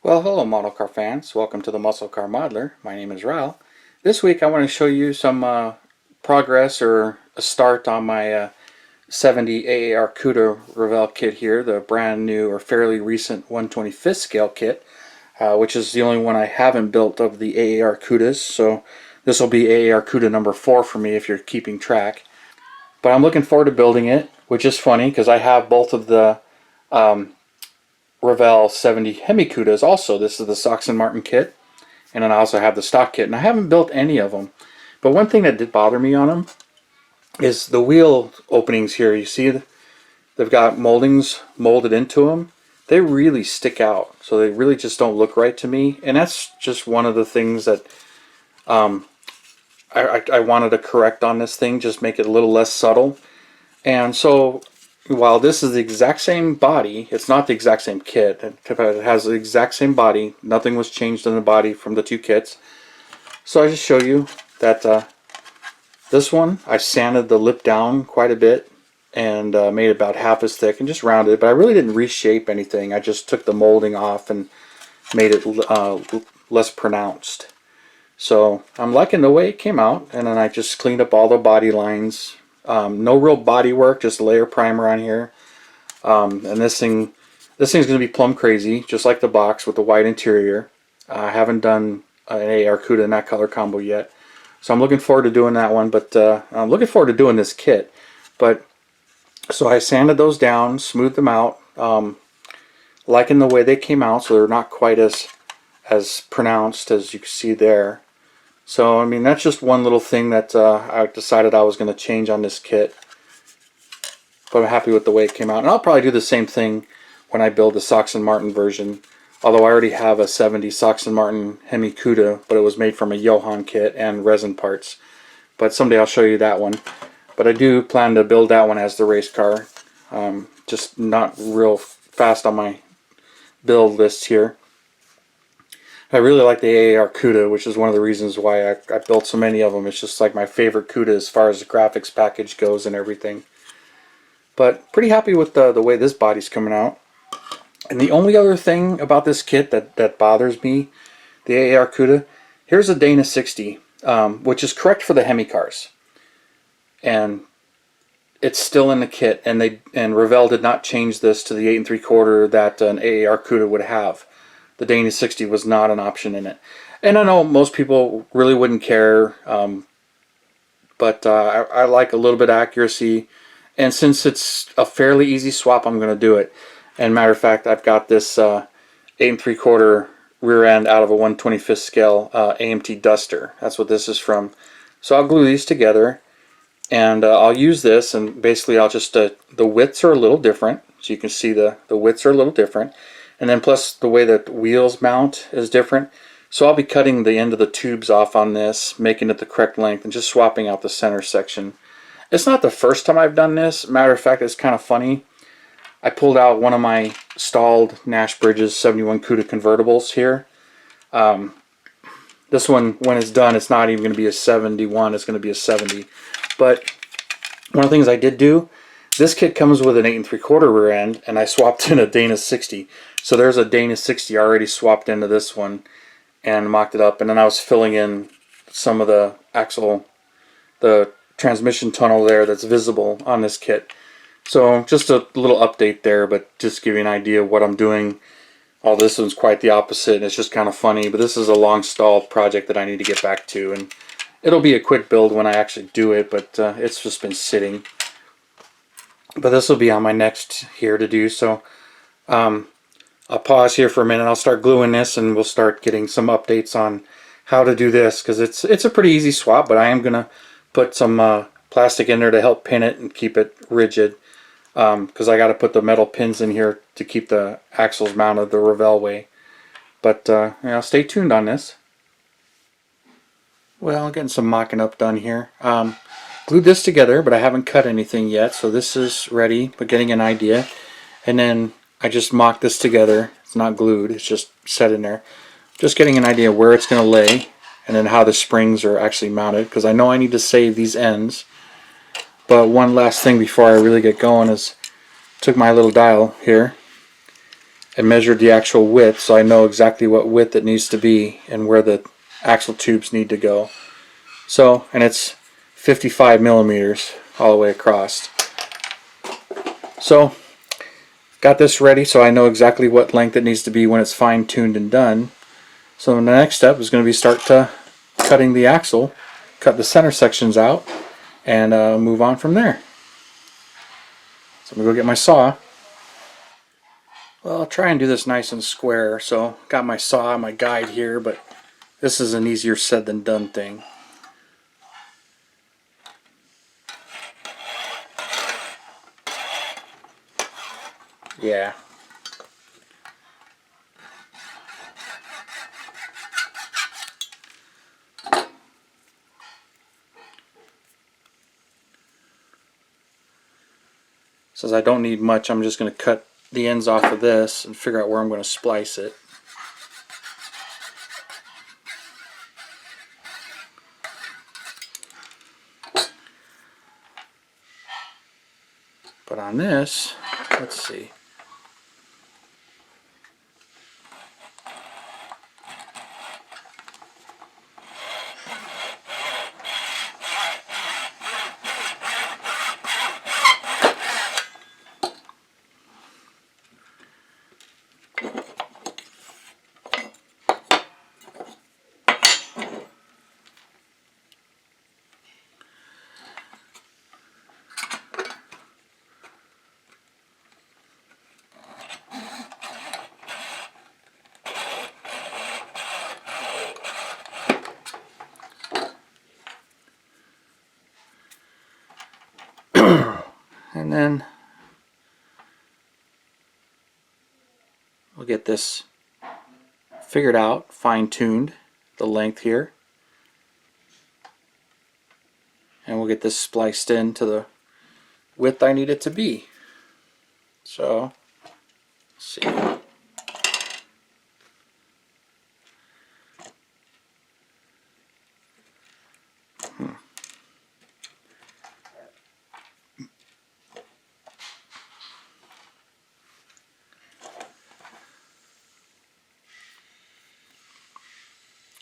Well, hello model car fans. Welcome to the Muscle Car Modeler. My name is Revell. This week I want to show you some progress or a start on my 70 AAR Cuda Revell kit here, the brand new or fairly recent 1/25th scale kit, which is the only one I haven't built of the AAR Cudas. So this will be AAR Cuda number 4 for me if you're keeping track. But I'm looking forward to building it, which is funny because I have both of the Revell 70 Hemi Cudas also. This is the Sox and Martin kit, and then I also have the stock kit, and I haven't built any of them. But one thing that did bother me on them is the wheel openings here. You see they've got moldings molded into them. They really stick out, so they really just don't look right to me, and that's just one of the things that I wanted to correct on this thing, just make it a little less subtle. And so while this is the exact same body, it's not the exact same kit. It has the exact same body. Nothing was changed in the body from the two kits. So I just show you that this one, I sanded the lip down quite a bit and made it about half as thick and just rounded it. But I really didn't reshape anything. I just took the molding off and made it less pronounced. So I'm liking the way it came out, and then I just cleaned up all the body lines. No real body work, just layer primer on here. And this thing's going to be plumb crazy, just like the box with the white interior. I haven't done an AAR Cuda in that color combo yet, so I'm looking forward to doing that one. But I'm looking forward to doing this kit. But so I sanded those down, smoothed them out, liking the way they came out, so they're not quite as pronounced as you can see there. So, I mean, that's just one little thing that I decided I was going to change on this kit. But I'm happy with the way it came out. And I'll probably do the same thing when I build the Sox and Martin version. Although I already have a 70 Sox and Martin Hemi Cuda, but it was made from a Johan kit and resin parts. But someday I'll show you that one. But I do plan to build that one as the race car. Just not real fast on my build list here. I really like the AAR Cuda, which is one of the reasons why I built so many of them. It's just like my favorite Cuda as far as the graphics package goes and everything. But pretty happy with the way this body's coming out. And the only other thing about this kit that bothers me, the AAR Cuda, here's a Dana 60, which is correct for the Hemi cars. And it's still in the kit, and Revell did not change this to the 8 3/4 that an AAR Cuda would have. The Dana 60 was not an option in it. And I know most people really wouldn't care, but I like a little bit of accuracy. And since it's a fairly easy swap, I'm going to do it. And matter of fact, I've got this 8 3/4 rear end out of a 1/25th scale AMT Duster. That's what this is from. So I'll glue these together, and I'll use this, and basically I'll just, the widths are a little different. So you can see the widths are a little different. And then plus the way that the wheels mount is different. So I'll be cutting the end of the tubes off on this, making it the correct length, and just swapping out the center section. It's not the first time I've done this. Matter of fact, it's kind of funny. I pulled out one of my stalled Nash Bridges 71 Cuda convertibles here. This one, when it's done, it's not even going to be a 71. It's going to be a 70. But one of the things I did do, this kit comes with an 8 3/4 rear end, and I swapped in a Dana 60. So there's a Dana 60 already swapped into this one and mocked it up. And then I was filling in some of the the transmission tunnel there that's visible on this kit. So just a little update there, but just give you an idea of what I'm doing. All this one's quite the opposite, and it's just kind of funny. But this is a long stalled project that I need to get back to. And it'll be a quick build when I actually do it, but it's just been sitting. But this will be on my next here to do. So I'll pause here for a minute. I'll start gluing this, and we'll start getting some updates on how to do this, because it's a pretty easy swap, but I am going to put some plastic in there to help pin it and keep it rigid, because I got to put the metal pins in here to keep the axles mounted the Revell way. But you know, stay tuned on this. Well, getting some mocking up done here. Glued this together, but I haven't cut anything yet, so this is ready, but getting an idea. And then I just mocked this together. It's not glued, it's just set in there. Just getting an idea where it's going to lay, and then how the springs are actually mounted, because I know I need to save these ends. But one last thing before I really get going is took my little dial here and measured the actual width, so I know exactly what width it needs to be and where the axle tubes need to go. So, and it's 55 millimeters all the way across. So, got this ready so I know exactly what length it needs to be when it's fine-tuned and done. So the next step is going to be start cutting the axle, cut the center sections out, and move on from there. So I'm going to go get my saw. Well, I'll try and do this nice and square. So got my saw, my guide here, but this is an easier said than done thing. Yeah. Since I don't need much, I'm just going to cut the ends off of this and figure out where I'm going to splice it. But on this, let's see. And then we'll get this figured out, fine-tuned, the length here. And we'll get this spliced in to the width I need it to be. So, let's see.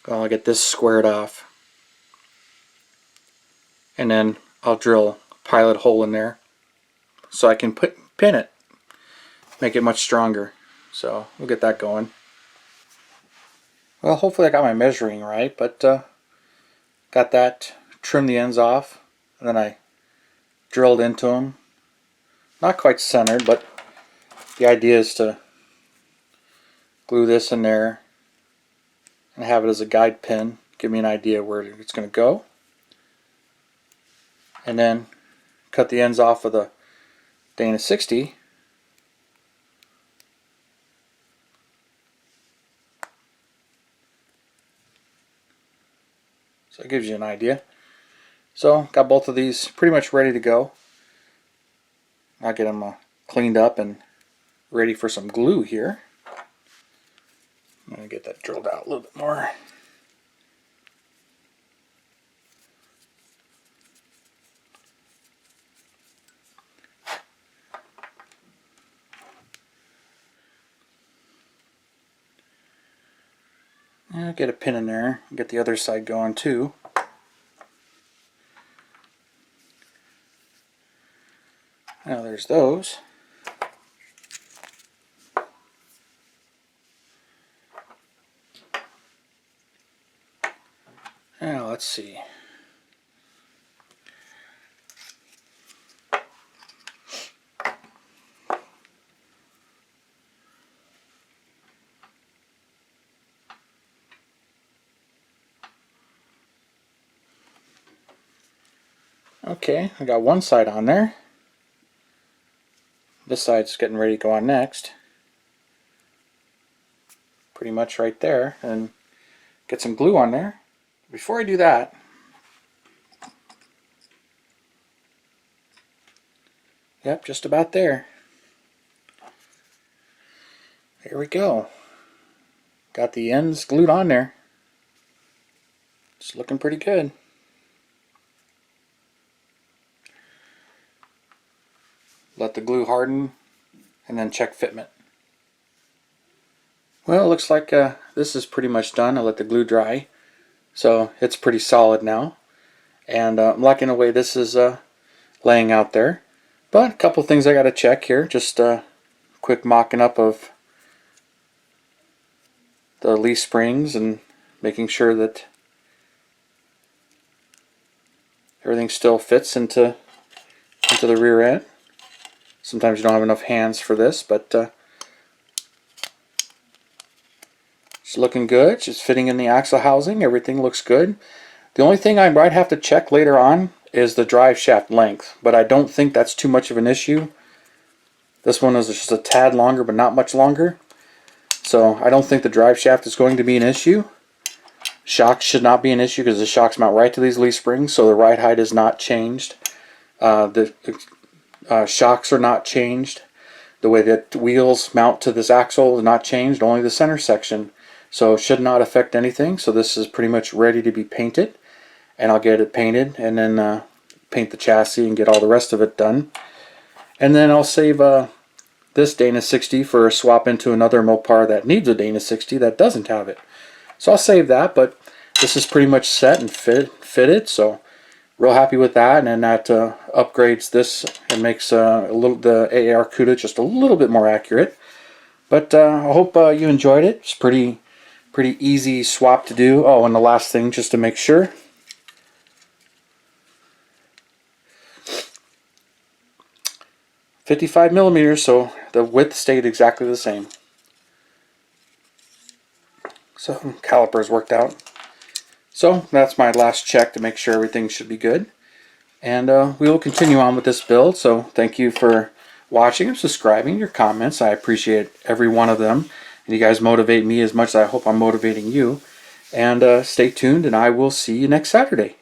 Well, I'll get this squared off. And then I'll drill a pilot hole in there so I can pin it, make it much stronger. So we'll get that going. Well, hopefully I got my measuring right, but got that, trimmed the ends off, and then I drilled into them. Not quite centered, but the idea is to glue this in there and have it as a guide pin, give me an idea where it's going to go. And then cut the ends off of the Dana 60. So it gives you an idea. So got both of these pretty much ready to go. I'll get them cleaned up and ready for some glue here. I'm going to get that drilled out a little bit more. And I'll get a pin in there, get the other side going too. Now there's those. Now let's see. Okay, I got one side on there. This side's getting ready to go on next. Pretty much right there. And get some glue on there. Before I do that, yep, just about there. Here we go. Got the ends glued on there. It's looking pretty good. Let the glue harden and then check fitment. Well, it looks like this is pretty much done. I let the glue dry, so it's pretty solid now. And I'm liking the way this is laying out there. But a couple things I got to check here. Just quick mocking up of the leaf springs and making sure that everything still fits into the rear end. Sometimes you don't have enough hands for this, but it's looking good. It's fitting in the axle housing. Everything looks good. The only thing I might have to check later on is the drive shaft length, but I don't think that's too much of an issue. This one is just a tad longer, but not much longer. So I don't think the drive shaft is going to be an issue. Shocks should not be an issue because the shocks mount right to these leaf springs, so the ride height is not changed. The shocks are not changed. The way that the wheels mount to this axle is not changed, only the center section. So it should not affect anything. So this is pretty much ready to be painted. And I'll get it painted and then paint the chassis and get all the rest of it done. And then I'll save this Dana 60 for a swap into another Mopar that needs a Dana 60 that doesn't have it. So I'll save that, but this is pretty much set and fitted, so real happy with that. And then that upgrades this and makes the AAR Cuda just a little bit more accurate. But I hope you enjoyed it. It's pretty easy swap to do. Oh, and the last thing, just to make sure. .55mm, so the width stayed exactly the same. So calipers worked out. So that's my last check to make sure everything should be good. And we will continue on with this build. So thank you for watching and subscribing, your comments. I appreciate every one of them. And you guys motivate me as much as I hope I'm motivating you. And stay tuned, and I will see you next Saturday.